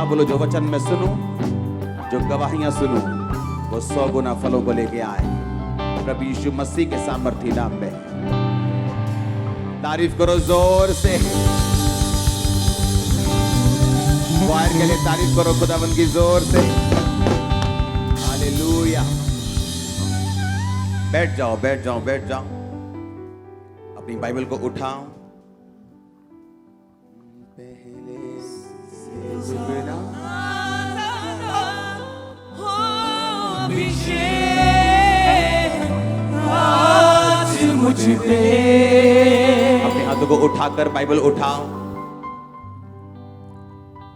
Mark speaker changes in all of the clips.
Speaker 1: हाँ बोलो, जो वचन मैं सुनूं, जो गवाहियां सुनूं, वो 100 गुना फलों को लेके आए प्रभु यीशु मसीह के सामर्थी नाम में। तारीफ करो जोर से, वायर के लिए तारीफ करो खुदावंद की जोर से। हालेलुया। बैठ जाओ, बैठ जाओ, बैठ जाओ। अपनी बाइबल को उठाओ। पहले से जुगना
Speaker 2: आज मुझ पे।
Speaker 1: अपने हाथों को उठाकर बाइबल उठाओ।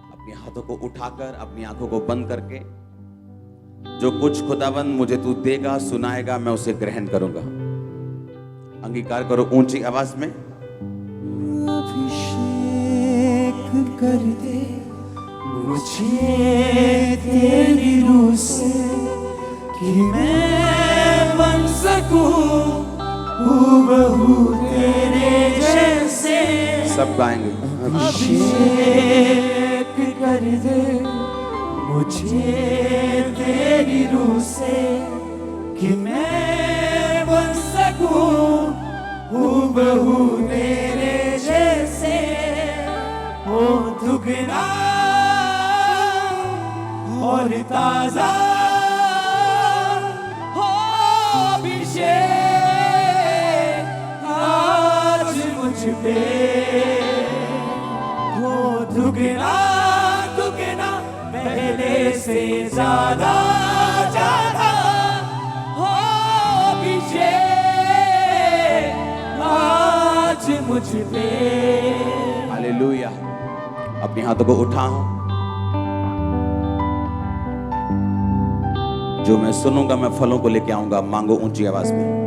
Speaker 1: अपने हाथों को उठाकर अपनी आंखों को बंद करके जो कुछ खुदावंद मुझे तू देगा, सुनाएगा, मैं उसे ग्रहण करूंगा। अंगीकार करो ऊंची आवाज में।
Speaker 2: अभिषेक कर दे मुझे तेरी रूह से, कि मैं बन सकूं हूबहू तेरे जैसे।
Speaker 1: सब गाएंगे।
Speaker 2: अभिषेक कर दे मुझे तेरी रूह से, कि मैं बन सकूं हूबहू तेरे जैसे। हो दुगना और ताजा हो अभिषेक आज मुझ पे। हो दुगना दुगना पहले से ज्यादा ज्यादा हो अभिषेक आज मुझ पे।
Speaker 1: हालेलुया। अपने हाथों को उठाओ। जो मैं सुनूंगा मैं फलों को लेके आऊंगा। मांगो ऊंची आवाज में।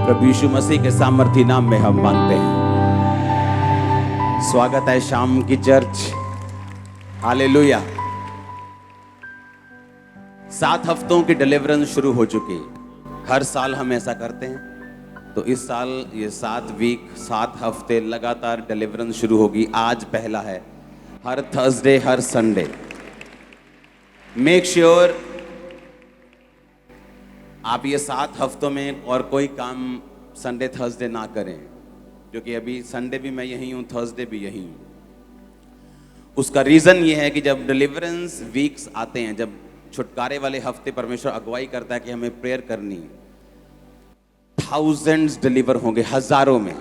Speaker 1: प्रभु यीशु मसीह के सामर्थी नाम में हम मांगते हैं। स्वागत है शाम की चर्च। हालेलुया। 7 हफ्तों की डिलीवरेंस शुरू हो चुकी। हर साल हम ऐसा करते हैं, तो इस साल ये 7 वीक 7 हफ्ते लगातार डिलीवरेंस शुरू होगी। आज पहला है, हर थर्सडे हर संडे। मेक श्योर आप ये 7 हफ्तों में और कोई काम संडे थर्सडे ना करें, क्योंकि अभी संडे भी मैं यही हूँ, थर्सडे भी यही हूँ। उसका रीज़न ये है कि जब डिलीवरेंस वीक्स आते हैं, जब छुटकारे वाले हफ्ते परमेश्वर अगुवाई करता है कि हमें प्रेयर करनी है, थाउजेंड्स डिलीवर होंगे, हजारों में।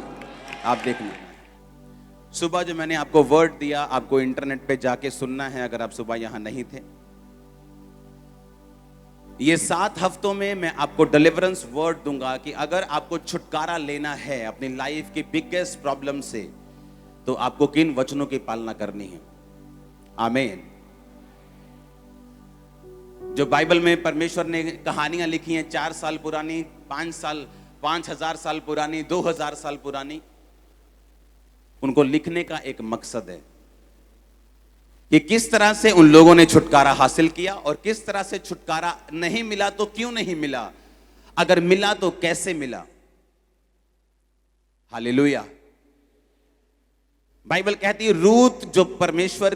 Speaker 1: आप देखना। सुबह जो मैंने आपको वर्ड दिया, आपको इंटरनेट पे जाके सुनना है अगर आप सुबह यहां नहीं थे। ये 7 हफ्तों में मैं आपको डिलीवरेंस वर्ड दूंगा कि अगर आपको छुटकारा लेना है अपनी लाइफ की बिगेस्ट प्रॉब्लम से, तो आपको किन वचनों की पालना करनी है। आमीन। जो बाइबल में परमेश्वर ने कहानियां लिखी हैं 4 साल पुरानी, 5,000 साल पुरानी, 2000 साल पुरानी, उनको लिखने का एक मकसद है कि किस तरह से उन लोगों ने छुटकारा हासिल किया और किस तरह से छुटकारा नहीं मिला तो क्यों नहीं मिला, अगर मिला तो कैसे मिला। हालेलुया। बाइबल कहती है रूत जो परमेश्वर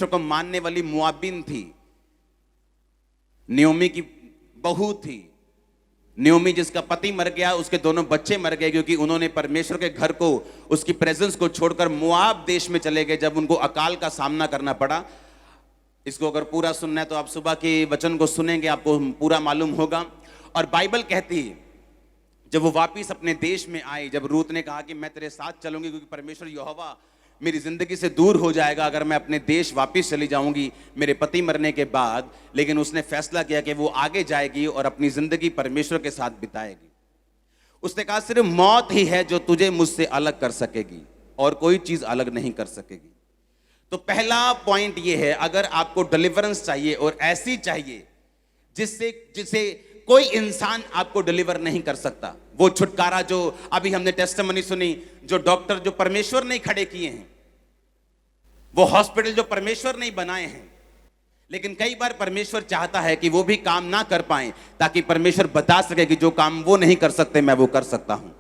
Speaker 1: को मानने वाली मुआबिन थी, नियोमी की बहू थी। नियोमी जिसका पति मर गया, उसके दोनों बच्चे मर गए, क्योंकि उन्होंने परमेश्वर के घर को, उसकी प्रेजेंस को छोड़कर मोआब देश में चले गए, जब उनको अकाल का सामना करना पड़ा। इसको अगर पूरा सुनना है तो आप सुबह के वचन को सुनेंगे, आपको पूरा मालूम होगा। और बाइबल कहती है जब वो वापिस अपने देश में आई, जब रूत ने कहा कि मैं तेरे साथ चलूंगी क्योंकि परमेश्वर यहोवा मेरी जिंदगी से दूर हो जाएगा अगर मैं अपने देश वापिस चली जाऊंगी मेरे पति मरने के बाद, लेकिन उसने फैसला किया कि वो आगे जाएगी और अपनी जिंदगी परमेश्वर के साथ बिताएगी। उसने कहा सिर्फ मौत ही है जो तुझे मुझसे अलग कर सकेगी और कोई चीज अलग नहीं कर सकेगी। तो पहला पॉइंट ये है, अगर आपको डिलीवरेंस चाहिए और ऐसी चाहिए जिससे कोई इंसान आपको डिलीवर नहीं कर सकता, वो छुटकारा जो अभी हमने टेस्टिमनी सुनी, जो डॉक्टर जो परमेश्वर नहीं खड़े किए हैं, वो हॉस्पिटल जो परमेश्वर नहीं बनाए हैं, लेकिन कई बार परमेश्वर चाहता है कि वो भी काम ना कर पाए, ताकि परमेश्वर बता सके कि जो काम वो नहीं कर सकते मैं वो कर सकता हूं।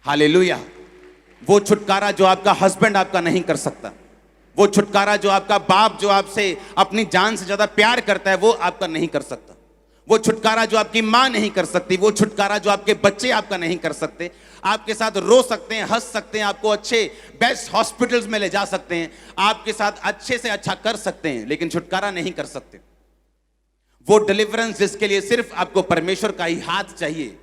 Speaker 1: हालेलुया। वो छुटकारा जो आपका हस्बैंड आपका नहीं कर सकता, वो छुटकारा जो आपका बाप जो आपसे अपनी जान से ज्यादा प्यार करता है वो आपका नहीं कर सकता, वो छुटकारा जो आपकी मां नहीं कर सकती, वो छुटकारा जो आपके बच्चे आपका नहीं कर सकते। आपके साथ रो सकते हैं, हंस सकते हैं, आपको अच्छे बेस्ट हॉस्पिटल्स में ले जा सकते हैं, आपके साथ अच्छे से अच्छा कर सकते हैं, लेकिन छुटकारा नहीं कर सकते। वो डिलीवरेंस जिसके लिए सिर्फ आपको परमेश्वर का ही हाथ चाहिए,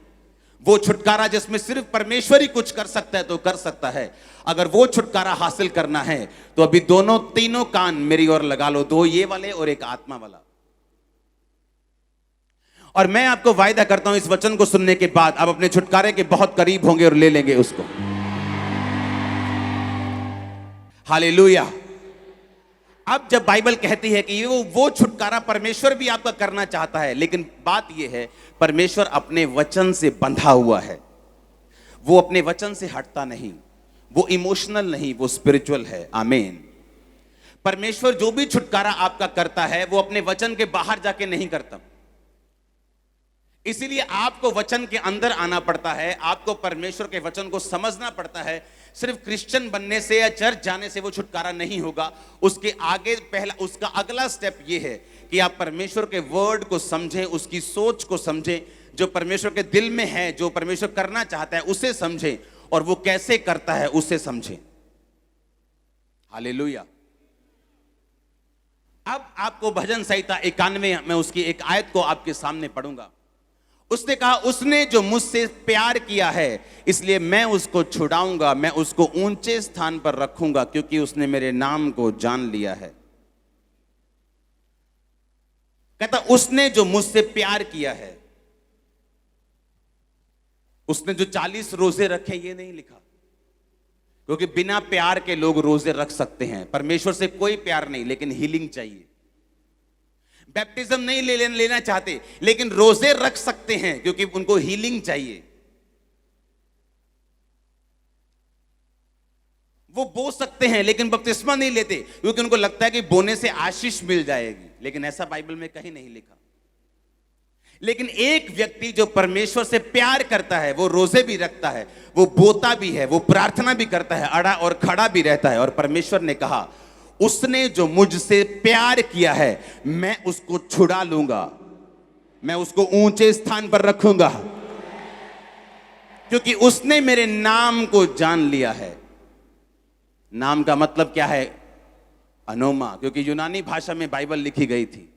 Speaker 1: वो छुटकारा जिसमें सिर्फ परमेश्वर ही कुछ कर सकता है तो कर सकता है। अगर वो छुटकारा हासिल करना है तो अभी दोनों तीनों कान मेरी ओर लगा लो, दो ये वाले और एक आत्मा वाला। और मैं आपको वायदा करता हूं इस वचन को सुनने के बाद आप अपने छुटकारे के बहुत करीब होंगे और ले लेंगे उसको। हालेलुया। अब जब बाइबल कहती है कि वो छुटकारा परमेश्वर भी आपका करना चाहता है, लेकिन बात यह है परमेश्वर अपने वचन से बंधा हुआ है, वो अपने वचन से हटता नहीं, वो इमोशनल नहीं, वो स्पिरिचुअल है। आमीन। परमेश्वर जो भी छुटकारा आपका करता है वो अपने वचन के बाहर जाके नहीं करता, इसीलिए आपको वचन के अंदर आना पड़ता है, आपको परमेश्वर के वचन को समझना पड़ता है। सिर्फ क्रिश्चियन बनने से या चर्च जाने से वो छुटकारा नहीं होगा, उसके आगे उसका अगला स्टेप ये है कि आप परमेश्वर के वर्ड को समझें, उसकी सोच को समझें, जो परमेश्वर के दिल में है, जो परमेश्वर करना चाहता है उसे समझें, और वो कैसे करता है उसे समझें। हालेलुया। अब आपको भजन संहिता 91 में उसकी एक आयत को आपके सामने पढ़ूंगा। उसने कहा, उसने जो मुझसे प्यार किया है इसलिए मैं उसको छुड़ाऊंगा, मैं उसको ऊंचे स्थान पर रखूंगा, क्योंकि उसने मेरे नाम को जान लिया है। कहता उसने जो मुझसे प्यार किया है, उसने जो 40 रोजे रखे ये नहीं लिखा, क्योंकि बिना प्यार के लोग रोजे रख सकते हैं। परमेश्वर से कोई प्यार नहीं, लेकिन हीलिंग चाहिए। बैप्टिज्म नहीं लेना चाहते, लेकिन रोजे रख सकते हैं क्योंकि उनको हीलिंग चाहिए। वो बो सकते हैं लेकिन बपतिस्मा नहीं लेते क्योंकि उनको लगता है कि बोने से आशीष मिल जाएगी, लेकिन ऐसा बाइबल में कहीं नहीं लिखा। लेकिन एक व्यक्ति जो परमेश्वर से प्यार करता है वो रोजे भी रखता है, वो बोता भी है, वो प्रार्थना भी करता है, अड़ा और खड़ा भी रहता है। और परमेश्वर ने कहा उसने जो मुझसे प्यार किया है मैं उसको छुड़ा लूंगा, मैं उसको ऊंचे स्थान पर रखूंगा, क्योंकि उसने मेरे नाम को जान लिया है। नाम का मतलब क्या है? अनोमा, क्योंकि यूनानी भाषा में बाइबल लिखी गई थी।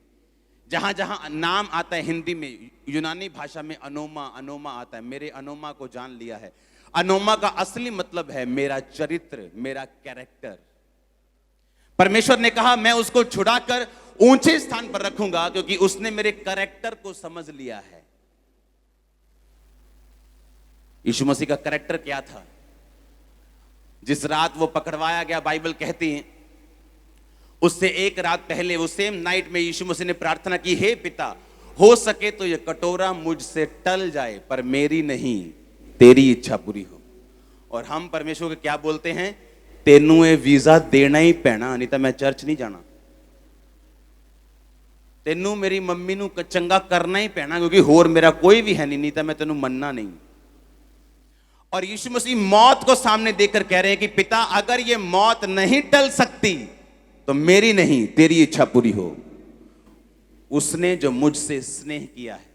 Speaker 1: जहां जहां नाम आता है हिंदी में, यूनानी भाषा में अनोमा अनोमा आता है। मेरे अनोमा को जान लिया है। अनोमा का असली मतलब है मेरा चरित्र, मेरा कैरेक्टर। परमेश्वर ने कहा मैं उसको छुड़ाकर ऊंचे स्थान पर रखूंगा क्योंकि उसने मेरे कैरेक्टर को समझ लिया है। यीशु मसीह का कैरेक्टर क्या था? जिस रात वो पकड़वाया गया, बाइबल कहती है उससे एक रात पहले, वो सेम नाइट में यीशु मसीह ने प्रार्थना की, हे पिता हो सके तो ये कटोरा मुझसे टल जाए, पर मेरी नहीं तेरी इच्छा पूरी हो। और हम परमेश्वर को क्या बोलते हैं? तेनू ये वीजा देना ही पैना, नहीं तो मैं चर्च नहीं जाना। तेनू मेरी मम्मी नू चंगा करना ही पैना, क्योंकि होर मेरा कोई भी है नहीं तो मैं तेनू मनना नहीं। और यीशु मसीह मौत को सामने देखकर कह रहे हैं कि पिता अगर ये मौत नहीं टल सकती तो मेरी नहीं तेरी इच्छा पूरी हो। उसने जो मुझसे स्नेह किया है।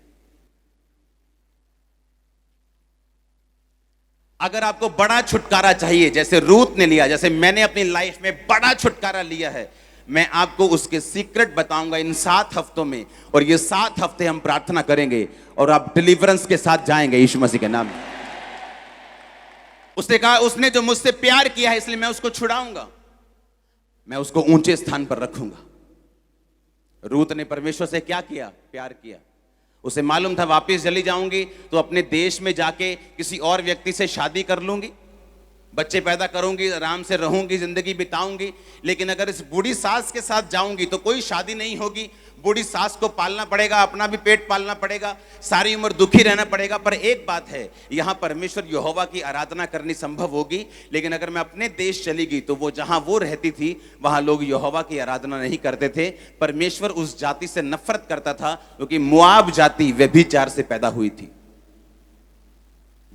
Speaker 1: अगर आपको बड़ा छुटकारा चाहिए, जैसे रूत ने लिया, जैसे मैंने अपनी लाइफ में बड़ा छुटकारा लिया है, मैं आपको उसके सीक्रेट बताऊंगा इन 7 हफ्तों में। और ये 7 हफ्ते हम प्रार्थना करेंगे और आप डिलीवरेंस के साथ जाएंगे यीशु मसीह के नाम में। उसने कहा उसने जो मुझसे प्यार किया है इसलिए मैं उसको छुड़ाऊंगा, मैं उसको ऊंचे स्थान पर रखूंगा। रूत ने परमेश्वर से क्या किया? प्यार किया। उसे मालूम था वापस चली जाऊंगी तो अपने देश में जाके किसी और व्यक्ति से शादी कर लूंगी, बच्चे पैदा करूंगी, आराम से रहूंगी, जिंदगी बिताऊंगी। लेकिन अगर इस बूढ़ी सास के साथ जाऊंगी तो कोई शादी नहीं होगी, बूढ़ी सास को पालना पड़ेगा, अपना भी पेट पालना पड़ेगा, सारी उम्र दुखी रहना पड़ेगा। पर एक बात है, यहां परमेश्वर यहोवा की आराधना करनी संभव होगी, लेकिन अगर मैं अपने देश चली गई तो वो जहां वो रहती थी वहां लोग यहोवा की आराधना नहीं करते थे। परमेश्वर उस जाति से नफरत करता था क्योंकि मोआब जाति व्यभिचार से पैदा हुई थी।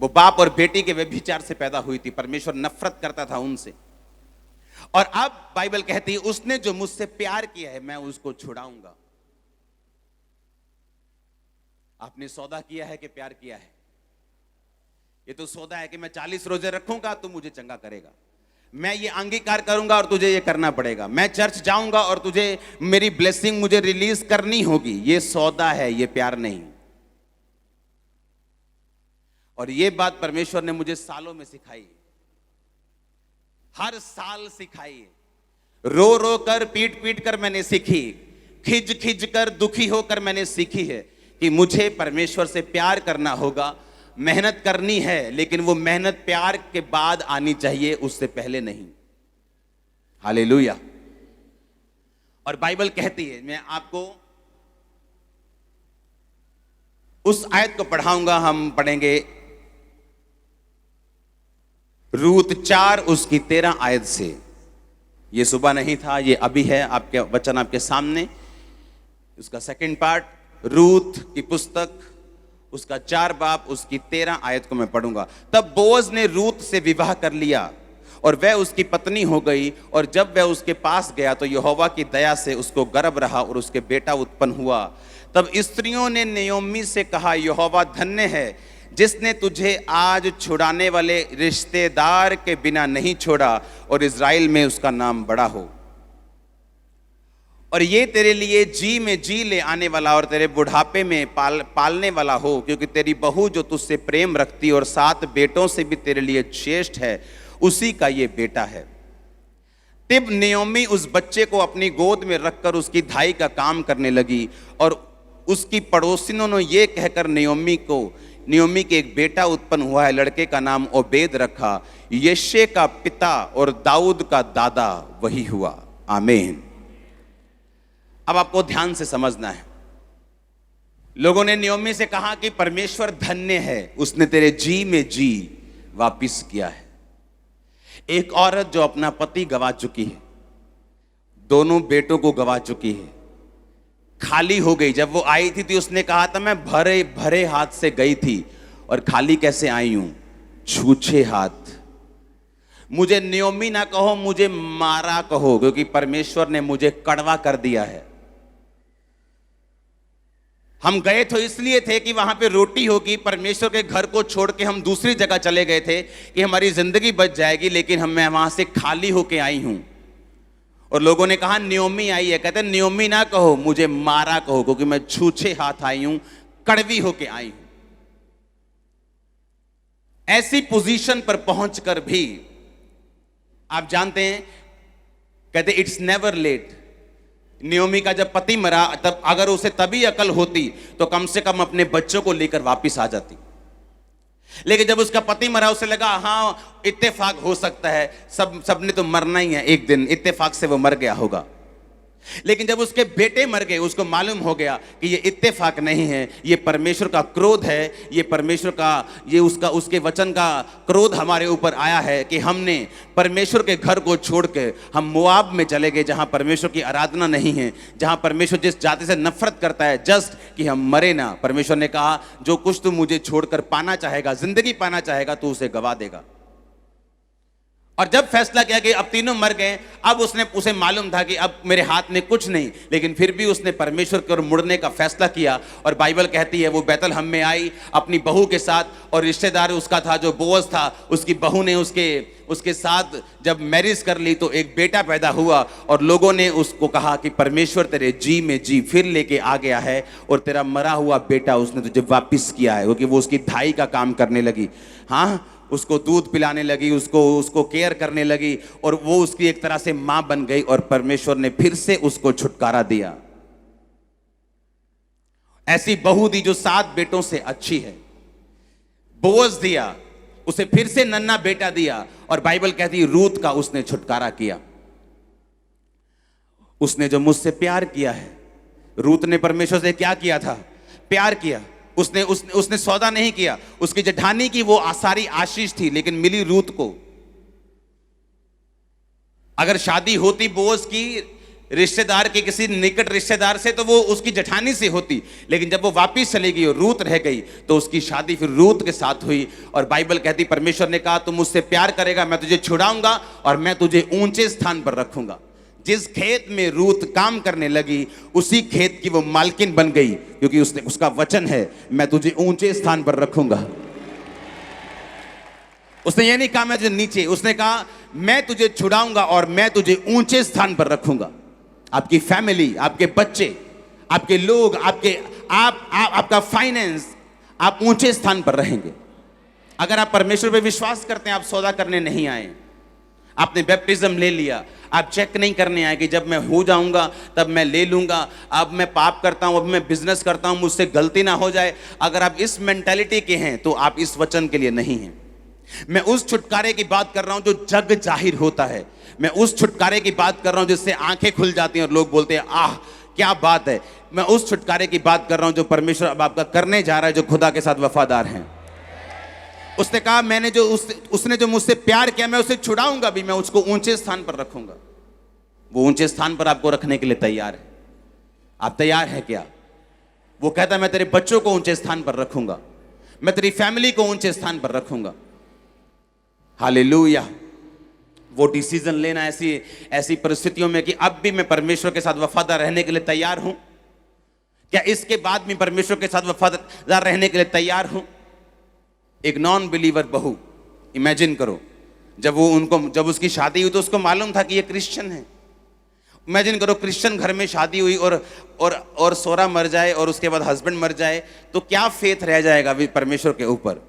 Speaker 1: वो बाप और बेटी के व्यभिचार से पैदा हुई थी। परमेश्वर नफरत करता था उनसे। और अब बाइबल कहती है उसने जो मुझसे प्यार किया है मैं उसको छुड़ाऊंगा। आपने सौदा किया है कि प्यार किया है? ये तो सौदा है कि मैं 40 रोजे रखूंगा तो मुझे चंगा करेगा, मैं ये अंगीकार करूंगा और तुझे ये करना पड़ेगा, मैं चर्च जाऊंगा और तुझे मेरी ब्लेसिंग मुझे रिलीज करनी होगी। ये सौदा है, ये प्यार नहीं। और ये बात परमेश्वर ने मुझे सालों में सिखाई, हर साल सिखाई। रो रो कर, पीट पीट कर मैंने सीखी, खिज खिज कर, दुखी होकर मैंने सीखी है कि मुझे परमेश्वर से प्यार करना होगा, मेहनत करनी है, लेकिन वो मेहनत प्यार के बाद आनी चाहिए, उससे पहले नहीं। हालेलुया। और बाइबल कहती है, मैं आपको उस आयत को पढ़ाऊंगा। हम पढ़ेंगे रूत 4 उसकी 13 आयत से। ये सुबह नहीं था, ये अभी है, आपके वचन आपके सामने। उसका सेकंड पार्ट, रूत की पुस्तक, उसका 4 बाब उसकी 13 आयत को मैं पढ़ूंगा। तब बोअज ने रूत से विवाह कर लिया और वह उसकी पत्नी हो गई। और जब वह उसके पास गया तो यहोवा की दया से उसको गर्भ रहा और उसके बेटा उत्पन्न हुआ। तब स्त्रियों ने नयोमी से कहा, यहोवा धन्य है जिसने तुझे आज छुड़ाने वाले रिश्तेदार के बिना नहीं छोड़ा और इज़राइल में उसका नाम बड़ा हो। और ये तेरे लिए जी में जी ले आने वाला और तेरे बुढ़ापे में पालने वाला हो, क्योंकि तेरी बहू जो तुझसे प्रेम रखती और 7 बेटों से भी तेरे लिए श्रेष्ठ है, उसी का ये बेटा है। तब नयोमी उस बच्चे को अपनी गोद में रखकर उसकी धाई का काम करने लगी। और उसकी पड़ोसिनों ने ये कहकर नयोमी के एक बेटा उत्पन्न हुआ है, लड़के का नाम ओबेद रखा। यिशै का पिता और दाऊद का दादा वही हुआ। आमीन। अब आपको ध्यान से समझना है। लोगों ने नयोमी से कहा कि परमेश्वर धन्य है, उसने तेरे जी में जी वापिस किया है। एक औरत जो अपना पति गवा चुकी है, दोनों बेटों को गवा चुकी है, खाली हो गई। जब वो आई थी तो उसने कहा था मैं भरे भरे हाथ से गई थी और खाली कैसे आई हूं? छूछे हाथ। मुझे नयोमी ना कहो, मुझे मारा कहो, क्योंकि परमेश्वर ने मुझे कड़वा कर दिया है। हम गए तो इसलिए थे कि वहां पे रोटी होगी। परमेश्वर के घर को छोड़ के हम दूसरी जगह चले गए थे कि हमारी जिंदगी बच जाएगी, लेकिन मैं वहां से खाली होके आई हूं। और लोगों ने कहा नयोमी आई है, कहते नयोमी ना कहो, मुझे मारा कहो, क्योंकि मैं छूछे हाथ आई हूं, कड़वी होके आई हूं। ऐसी पोजीशन पर पहुंचकर भी आप जानते हैं, कहते इट्स नेवर लेट। नयोमी का जब पति मरा, तब अगर उसे तभी अकल होती तो कम से कम अपने बच्चों को लेकर वापस आ जाती। लेकिन जब उसका पति मरा, उसे लगा हाँ इत्तेफाक हो सकता है, सबने तो मरना ही है एक दिन, इत्तेफाक से वो मर गया होगा। लेकिन जब उसके बेटे मर गए, उसको मालूम हो गया कि ये इत्तेफाक नहीं है, ये परमेश्वर का क्रोध है, ये परमेश्वर का, ये उसके वचन का क्रोध हमारे ऊपर आया है कि हमने परमेश्वर के घर को छोड़ के हम मोआब में चले गए, जहां परमेश्वर की आराधना नहीं है, जहां परमेश्वर जिस जाति से नफरत करता है, जस्ट कि हम मरे ना। परमेश्वर ने कहा जो कुछ तू मुझे छोड़कर पाना चाहेगा, जिंदगी पाना चाहेगा, तू उसे गवा देगा। और जब फैसला किया कि अब तीनों मर गए, अब उसे मालूम था कि अब मेरे हाथ में कुछ नहीं, लेकिन फिर भी उसने परमेश्वर की ओर मुड़ने का फैसला किया। और बाइबल कहती है वो बैतलहम में आई अपनी बहू के साथ, और रिश्तेदार उसका था जो बोअज था, उसकी बहू ने उसके साथ जब मैरिज कर ली तो एक बेटा पैदा हुआ। और लोगों ने उसको कहा कि परमेश्वर तेरे जी में जी फिर लेके आ गया है और तेरा मरा हुआ बेटा उसने तुझे वापिस किया है, क्योंकि वो उसकी धाई का काम करने लगी। हाँ, उसको दूध पिलाने लगी, उसको केयर करने लगी, और वो उसकी एक तरह से मां बन गई। और परमेश्वर ने फिर से उसको छुटकारा दिया। ऐसी बहू दी जो 7 बेटों से अच्छी है, बोअज दिया, उसे फिर से नन्हा बेटा दिया। और बाइबल कहती रूत का उसने छुटकारा किया। उसने जो मुझसे प्यार किया है, रूत ने परमेश्वर से क्या किया था? प्यार किया। उसने सौदा नहीं किया। उसकी जेठानी की वो सारी आशीष थी, लेकिन मिली रूत को। अगर शादी होती बोअज की रिश्तेदार के किसी निकट रिश्तेदार से, तो वो उसकी जेठानी से होती, लेकिन जब वो वापिस चली गई और रूत रह गई, तो उसकी शादी फिर रूत के साथ हुई। और बाइबल कहती, परमेश्वर ने कहा, तुम मुझसे प्यार करेगा, मैं तुझे छुड़ाऊंगा और मैं तुझे ऊंचे स्थान पर रखूंगा। जिस खेत में रूत काम करने लगी, उसी खेत की वो मालकिन बन गई, क्योंकि उसका वचन है, मैं तुझे ऊंचे स्थान पर रखूंगा। उसने ये नहीं कहा मैं तुझे नीचे, उसने कहा मैं तुझे छुड़ाऊंगा और मैं तुझे ऊंचे स्थान पर रखूंगा। आपकी फैमिली, आपके बच्चे, आपके लोग, आपका फाइनेंस, आप ऊंचे स्थान पर रहेंगे। अगर आप परमेश्वर पे विश्वास करते हैं, आप सौदा करने नहीं आए। आपने बैप्टिज्म ले लिया, आप चेक नहीं करने आए कि जब मैं हो जाऊंगा तब मैं ले लूंगा। अब मैं पाप करता हूं, अब मैं बिजनेस करता हूं, मुझसे गलती ना हो जाए। अगर आप इस मेंटालिटी के हैं, तो आप इस वचन के लिए नहीं हैं। मैं उस छुटकारे की बात कर रहा हूं जो जग जाहिर होता है। मैं उस छुटकारे की बात कर रहा हूं जिससे आंखें खुल जाती हैं और लोग बोलते हैं, आह क्या बात है। मैं उस छुटकारे की बात कर रहा हूं जो परमेश्वर अब आपका करने जा रहा है, जो खुदा के साथ वफादार हैं। उसने कहा, उसने जो मुझसे प्यार किया, मैं उसे छुड़ाऊंगा भी, मैं उसको ऊंचे स्थान पर रखूंगा। वो ऊंचे स्थान पर आपको रखने के लिए तैयार है। आप तैयार हैं क्या? वो कहता है, मैं तेरे बच्चों को ऊंचे स्थान पर रखूंगा, मैं तेरी फैमिली को ऊंचे स्थान पर रखूंगा। हालेलुया। वो डिसीजन लेना ऐसी परिस्थितियों में कि अब भी मैं परमेश्वर के साथ वफादार रहने के लिए तैयार हूं। क्या इसके बाद भी परमेश्वर के साथ वफादार रहने के लिए तैयार हूं? एक नॉन बिलीवर बहू, इमेजिन करो, जब उसकी शादी हुई तो उसको मालूम था कि ये क्रिश्चियन है। इमेजिन करो, क्रिश्चियन घर में शादी हुई और सोरा मर जाए और उसके बाद हस्बैंड मर जाए, तो क्या फेथ रह जाएगा परमेश्वर के ऊपर।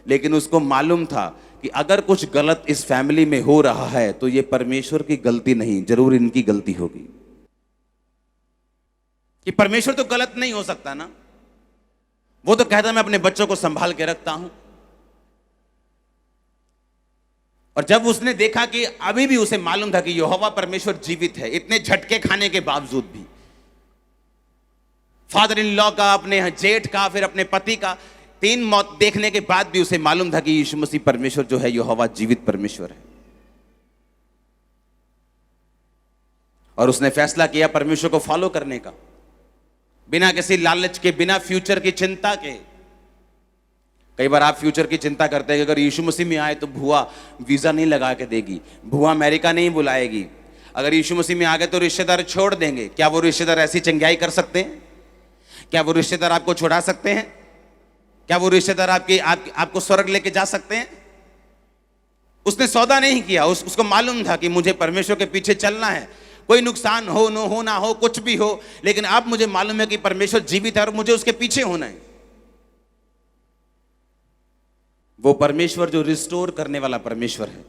Speaker 1: लेकिन उसको मालूम था कि अगर कुछ गलत इस फैमिली में हो रहा है, तो ये परमेश्वर की गलती नहीं, जरूर इनकी गलती होगी। कि परमेश्वर तो गलत नहीं हो सकता ना। वो तो कहता मैं अपने बच्चों को संभाल के रखता हूं। और जब उसने देखा कि अभी भी उसे मालूम था कि यहोवा परमेश्वर जीवित है, इतने झटके खाने के बावजूद भी, फादर इन लॉ का, अपने जेठ का, फिर अपने पति का 3 मौत देखने के बाद भी उसे मालूम था कि यीशु मसीह परमेश्वर जो है, यहोवा जीवित परमेश्वर है। और उसने फैसला किया परमेश्वर को फॉलो करने का, बिना किसी लालच के, बिना फ्यूचर की चिंता के। कई बार आप फ्यूचर की चिंता करते हैं कि अगर यीशु मसीह में आए तो भुआ वीजा नहीं लगा के देगी, भुआ अमेरिका नहीं बुलाएगी, अगर यीशु मसीह में आ गए तो रिश्तेदार छोड़ देंगे। क्या वो रिश्तेदार ऐसी चंगाई कर सकते हैं? क्या वो रिश्तेदार आपको छुड़ा सकते हैं? क्या वो रिश्तेदार आपको स्वर्ग लेके जा सकते हैं? उसने सौदा नहीं किया। उसको मालूम था कि मुझे परमेश्वर के पीछे चलना है, कोई नुकसान हो ना हो, कुछ भी हो, लेकिन अब मुझे मालूम है कि परमेश्वर जीवित है और मुझे उसके पीछे होना है। वो परमेश्वर जो रिस्टोर करने वाला परमेश्वर है।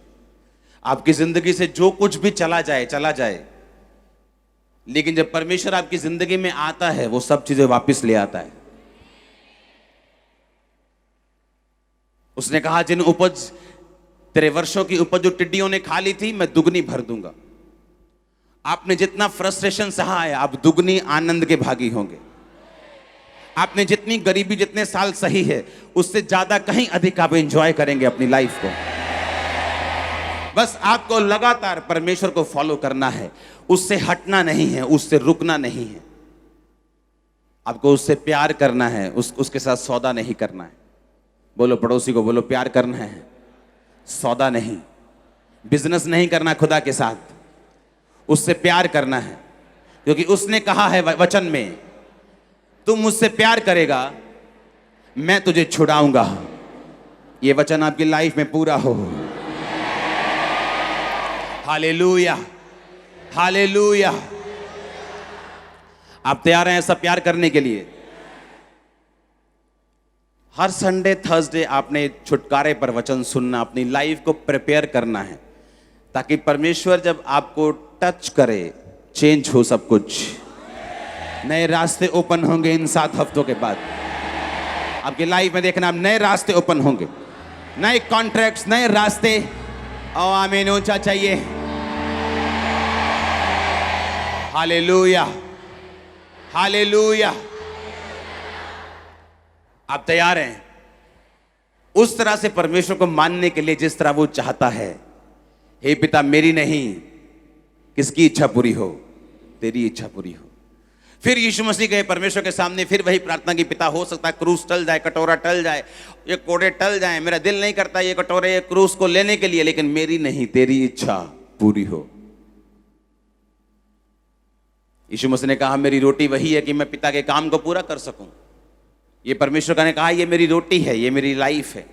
Speaker 1: आपकी जिंदगी से जो कुछ भी चला जाए, लेकिन जब परमेश्वर आपकी जिंदगी में आता है, वो सब चीजें वापस ले आता है। उसने कहा, जिन उपज, तेरे वर्षों की उपज जो टिड्डियों ने खा ली थी, मैं दुगनी भर दूंगा। आपने जितना फ्रस्ट्रेशन सहा है, आप दुगनी आनंद के भागी होंगे। आपने जितनी गरीबी, जितने साल सही है, उससे ज्यादा कहीं अधिक आप एंजॉय करेंगे अपनी लाइफ को। बस आपको लगातार परमेश्वर को फॉलो करना है, उससे हटना नहीं है, उससे रुकना नहीं है। आपको उससे प्यार करना है, उसके साथ सौदा नहीं करना है। बोलो पड़ोसी को, बोलो प्यार करना है, सौदा नहीं। बिजनेस नहीं करना खुदा के साथ, उससे प्यार करना है। क्योंकि उसने कहा है वचन में, तुम मुझसे प्यार करेगा, मैं तुझे छुड़ाऊंगा। ये वचन आपकी लाइफ में पूरा हो। Hallelujah, hallelujah. आप तैयार हैं ऐसा प्यार करने के लिए? हर संडे थर्सडे आपने छुटकारे पर वचन सुनना, अपनी लाइफ को प्रिपेयर करना है, ताकि परमेश्वर जब आपको टच करे, चेंज हो सब कुछ। नए रास्ते ओपन होंगे इन 7 हफ्तों के बाद। आपकी लाइफ में देखना, आप नए रास्ते ओपन होंगे, नए कॉन्ट्रैक्ट्स, नए रास्ते। और आमीन ऊंचा चाहिए। Hallelujah, hallelujah. आप तैयार हैं उस तरह से परमेश्वर को मानने के लिए जिस तरह वो चाहता है? हे पिता, मेरी नहीं, किसकी इच्छा पूरी हो? तेरी इच्छा पूरी हो। फिर यीशु मसीह गए परमेश्वर के सामने, फिर वही प्रार्थना की, पिता हो सकता है क्रूस टल जाए, कटोरा टल जाए, ये कोड़े टल जाए, मेरा दिल नहीं करता ये कटोरे ये क्रूस को लेने के लिए, लेकिन मेरी नहीं, तेरी इच्छा पूरी हो। यीशु मसीह ने कहा मेरी रोटी वही है कि मैं पिता के काम को पूरा कर सकूं। ये परमेश्वर का ने कहा ये मेरी रोटी है, ये मेरी लाइफ है।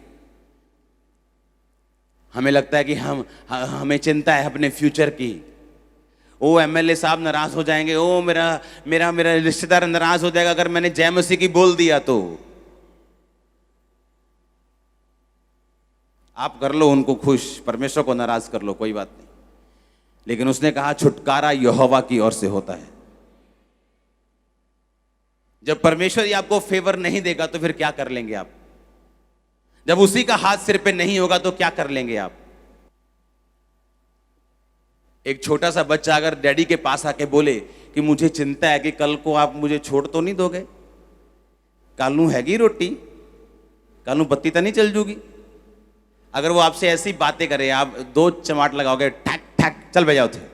Speaker 1: हमें लगता है कि हमें चिंता है अपने फ्यूचर की। ओ एमएलए साहब नाराज हो जाएंगे, ओ मेरा मेरा मेरा रिश्तेदार नाराज हो जाएगा अगर मैंने जय मसीह की बोल दिया तो। आप कर लो उनको खुश, परमेश्वर को नाराज कर लो, कोई बात नहीं। लेकिन उसने कहा छुटकारा यहोवा की ओर से होता है। जब परमेश्वर ही आपको फेवर नहीं देगा तो फिर क्या कर लेंगे आप? जब उसी का हाथ सिर पे नहीं होगा तो क्या कर लेंगे आप? एक छोटा सा बच्चा अगर डैडी के पास आके बोले कि मुझे चिंता है कि कल को आप मुझे छोड़ तो नहीं दोगे, कालू हैगी रोटी, कालू बत्ती तो नहीं चल जूगी। अगर वो आपसे ऐसी बातें करे, आप दो चमाट लगाओगे, ठक ठक चल बजाओ थे,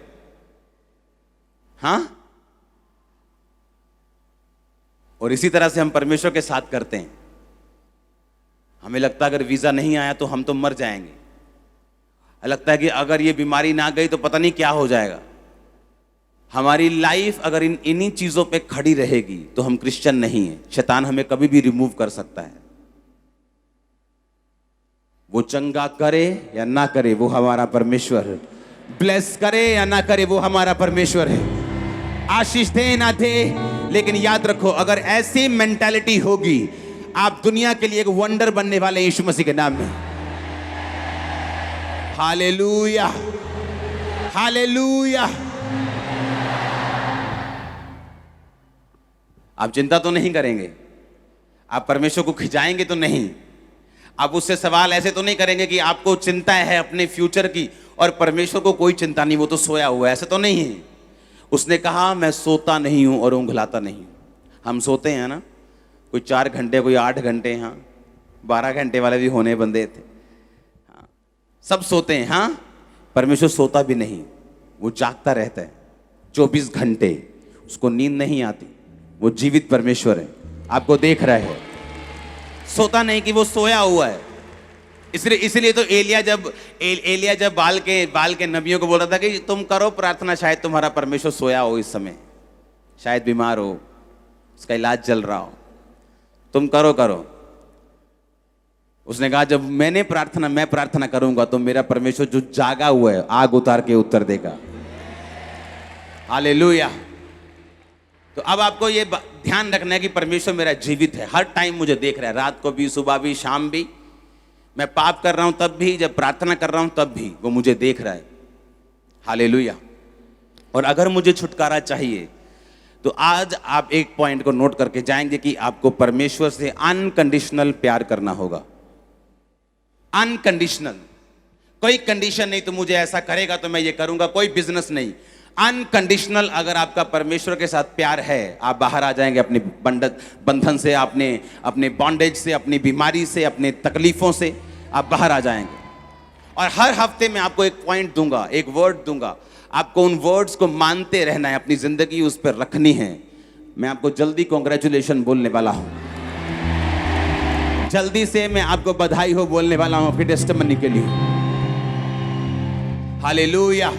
Speaker 1: हाँ? और इसी तरह से हम परमेश्वर के साथ करते हैं। हमें लगता है अगर वीजा नहीं आया तो हम तो मर जाएंगे। लगता है कि अगर ये बीमारी ना गई तो पता नहीं क्या हो जाएगा। हमारी लाइफ अगर इन्हीं चीजों पे खड़ी रहेगी तो हम क्रिश्चियन नहीं है। शैतान हमें कभी भी रिमूव कर सकता है। वो चंगा करे या ना करे वो हमारा परमेश्वर है। ब्लेस करे या ना करे वो हमारा परमेश्वर है। आशीष दे ना दे, लेकिन याद रखो अगर ऐसी मेंटालिटी होगी आप दुनिया के लिए एक वंडर बनने वाले यीशु मसीह के नाम में। Hallelujah, hallelujah. आप चिंता तो नहीं करेंगे, आप परमेश्वर को खिंचाएंगे तो नहीं, आप उससे सवाल ऐसे तो नहीं करेंगे कि आपको चिंता है अपने फ्यूचर की और परमेश्वर को कोई चिंता नहीं, वो तो सोया हुआ है, ऐसे तो नहीं है। उसने कहा मैं सोता नहीं हूं और ऊँघलाता नहीं हूं। हम सोते हैं ना, कोई 4 घंटे, कोई 8 घंटे, हाँ 12 घंटे वाले भी होने बंदे थे, हाँ सब सोते हैं। हाँ, परमेश्वर सोता भी नहीं, वो जागता रहता है 24 घंटे, उसको नींद नहीं आती। वो जीवित परमेश्वर है, आपको देख रहा है, सोता नहीं कि वो सोया हुआ है। इसलिए तो एलिया जब बाल के नबियों को बोल रहा था कि तुम करो प्रार्थना, शायद तुम्हारा परमेश्वर सोया हो इस समय, शायद बीमार हो, उसका इलाज चल रहा हो, तुम करो। उसने कहा जब मैं प्रार्थना करूंगा तो मेरा परमेश्वर जो जागा हुआ है आग उतार के उत्तर देगा। हालेलुया। तो अब आपको ये ध्यान रखना है कि परमेश्वर मेरा जीवित है, हर टाइम मुझे देख रहा है, रात को भी, सुबह भी, शाम भी। मैं पाप कर रहा हूं तब भी, जब प्रार्थना कर रहा हूं तब भी वो मुझे देख रहा है। हालेलुया। और अगर मुझे छुटकारा चाहिए तो आज आप एक पॉइंट को नोट करके जाएंगे कि आपको परमेश्वर से अनकंडीशनल प्यार करना होगा। अनकंडीशनल, कोई कंडीशन नहीं, तो मुझे ऐसा करेगा तो मैं ये करूंगा, कोई बिजनेस नहीं। अनकंडीशनल अगर आपका परमेश्वर के साथ प्यार है, आप बाहर आ जाएंगे अपने बंधन से, अपने बॉन्डेज से, अपनी बीमारी से, अपने तकलीफों से आप बाहर आ जाएंगे। और हर हफ्ते में आपको एक पॉइंट दूंगा, एक वर्ड दूंगा, आपको उन वर्ड्स को मानते रहना है, अपनी जिंदगी उस पर रखनी है। मैं आपको जल्दी कॉन्ग्रेचुलेशन बोलने वाला हूं, जल्दी से मैं आपको बधाई हो बोलने वाला हूं आपके टेस्टिमनी के लिए। हालेलुया।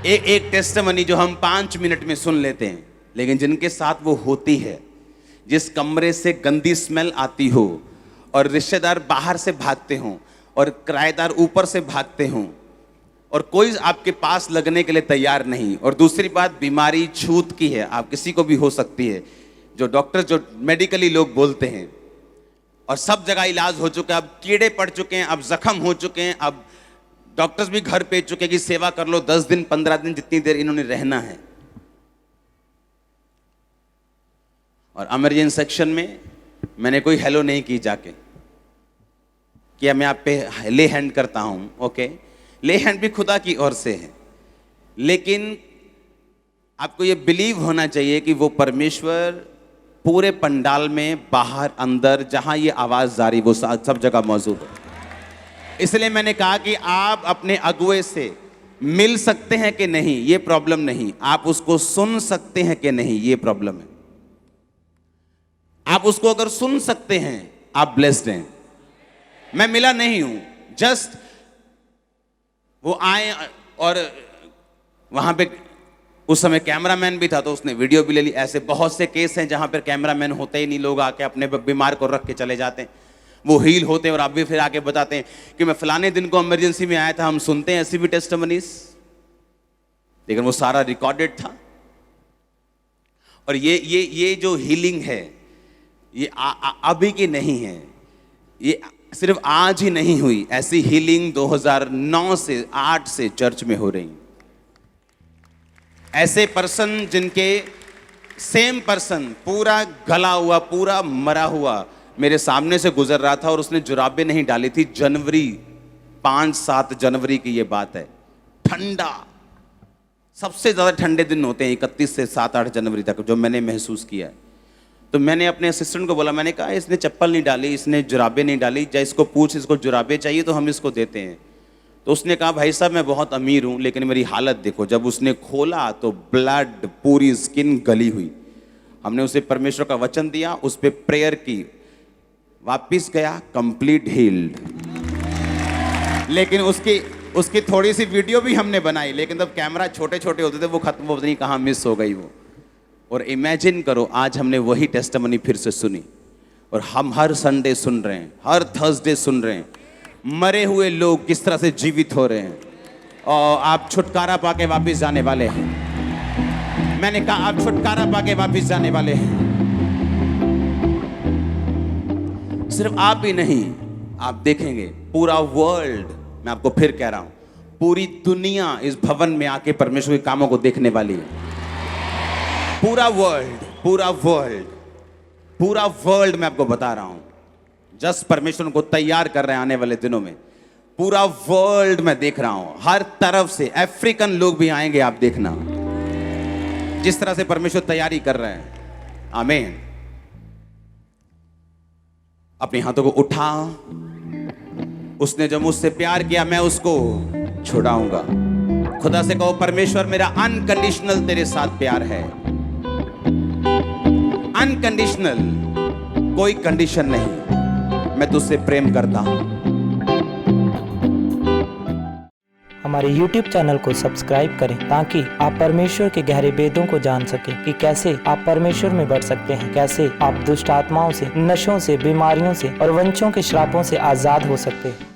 Speaker 1: एक टेस्टिमनी जो हम 5 मिनट में सुन लेते हैं, लेकिन जिनके साथ वो होती है, जिस कमरे से गंदी स्मेल आती हो और रिश्तेदार बाहर से भागते हों और किराएदार ऊपर से भागते हों और कोई आपके पास लगने के लिए तैयार नहीं, और दूसरी बात बीमारी छूत की है, आप किसी को भी हो सकती है, जो डॉक्टर जो मेडिकली लोग बोलते हैं, और सब जगह इलाज हो चुका है, अब कीड़े पड़ चुके हैं, अब जख्म हो चुके हैं, अब डॉक्टर्स भी घर भेज चुके हैं कि सेवा कर लो 10 दिन 15 दिन जितनी देर इन्होंने रहना है। और इमरजेंसी सेक्शन में मैंने कोई हेलो नहीं की जाके, क्या मैं आप पे ले हैंड करता हूं, ओके, ले हैंड भी खुदा की ओर से है, लेकिन आपको ये बिलीव होना चाहिए कि वो परमेश्वर पूरे पंडाल में, बाहर अंदर, जहां ये आवाज जारी वो सब जगह मौजूद है। इसलिए मैंने कहा कि आप अपने अगुए से मिल सकते हैं कि नहीं, ये प्रॉब्लम नहीं, आप उसको सुन सकते हैं कि नहीं, ये प्रॉब्लम है। आप उसको अगर सुन सकते हैं, आप ब्लेस्ड हैं। मैं मिला नहीं हूं, जस्ट वो आए और वहां पे उस समय कैमरामैन भी था तो उसने वीडियो भी ले ली। ऐसे बहुत से केस हैं जहां पर कैमरामैन होते ही नहीं, लोग आके अपने बीमार को रख के चले जाते हैं, वो हील होते हैं और आप भी फिर आके बताते हैं कि मैं फलाने दिन को इमरजेंसी में आया था। हम सुनते हैं ऐसी भी टेस्टिमनीज, लेकिन वो सारा रिकॉर्डेड था। और ये जो हीलिंग है ये अभी की नहीं है, ये सिर्फ आज ही नहीं हुई। ऐसी हीलिंग 2009 से 8 से चर्च में हो रही। ऐसे पर्सन जिनके सेम पर्सन पूरा गला हुआ, पूरा मरा हुआ मेरे सामने से गुजर रहा था और उसने जुराबें नहीं डाली थी। जनवरी 5-7 जनवरी की ये बात है। ठंडा, सबसे ज्यादा ठंडे दिन होते हैं 31 से 7-8 जनवरी तक, जो मैंने महसूस किया है। तो मैंने अपने असिस्टेंट को बोला, मैंने कहा इसने चप्पल नहीं डाली, इसने जुराबें नहीं डाली, या इसको पूछ, इसको जुराबें चाहिए तो हम इसको देते हैं। तो उसने कहा भाई साहब मैं बहुत अमीर हूं लेकिन मेरी हालत देखो। जब उसने खोला तो ब्लड, पूरी स्किन गली हुई। हमने उसे परमेश्वर का वचन दिया, उस पर प्रेयर की, वापिस गया कंप्लीट हील्ड। लेकिन उसकी थोड़ी सी वीडियो भी हमने बनाई, लेकिन तब कैमरा छोटे छोटे होते थे, वो खत्म हो नहीं, कहाँ मिस हो गई वो। और इमेजिन करो आज हमने वही टेस्टिमनी फिर से सुनी और हम हर संडे सुन रहे हैं, हर थर्सडे सुन रहे हैं मरे हुए लोग किस तरह से जीवित हो रहे हैं। और आप छुटकारा पाके वापस जाने वाले हैं। मैंने कहा आप छुटकारा पाके वापस जाने वाले हैं। सिर्फ आप ही नहीं, आप देखेंगे पूरा वर्ल्ड, मैं आपको फिर कह रहा हूं, पूरी दुनिया इस भवन में आके परमेश्वर के कामों को देखने वाली है। पूरा वर्ल्ड मैं आपको बता रहा हूं, जस्ट परमेश्वर को तैयार कर रहे हैं आने वाले दिनों में। पूरा वर्ल्ड मैं देख रहा हूं, हर तरफ से अफ्रीकन लोग भी आएंगे, आप देखना जिस तरह से परमेश्वर तैयारी कर रहे हैं। आमीन। अपने हाथों को उठा, उसने जो मुझसे प्यार किया मैं उसको छुड़ाऊंगा। खुदा से कहो परमेश्वर मेरा अनकंडीशनल तेरे साथ प्यार है, अनकंडीशनल, कोई कंडीशन नहीं, मैं तुझसे प्रेम करता हूं।
Speaker 3: हमारे YouTube चैनल को सब्सक्राइब करें ताकि आप परमेश्वर के गहरे भेदों को जान सकें कि कैसे आप परमेश्वर में बढ़ सकते हैं, कैसे आप दुष्ट आत्माओं से, नशों से, बीमारियों से और वंशों के श्रापों से आजाद हो सकते हैं।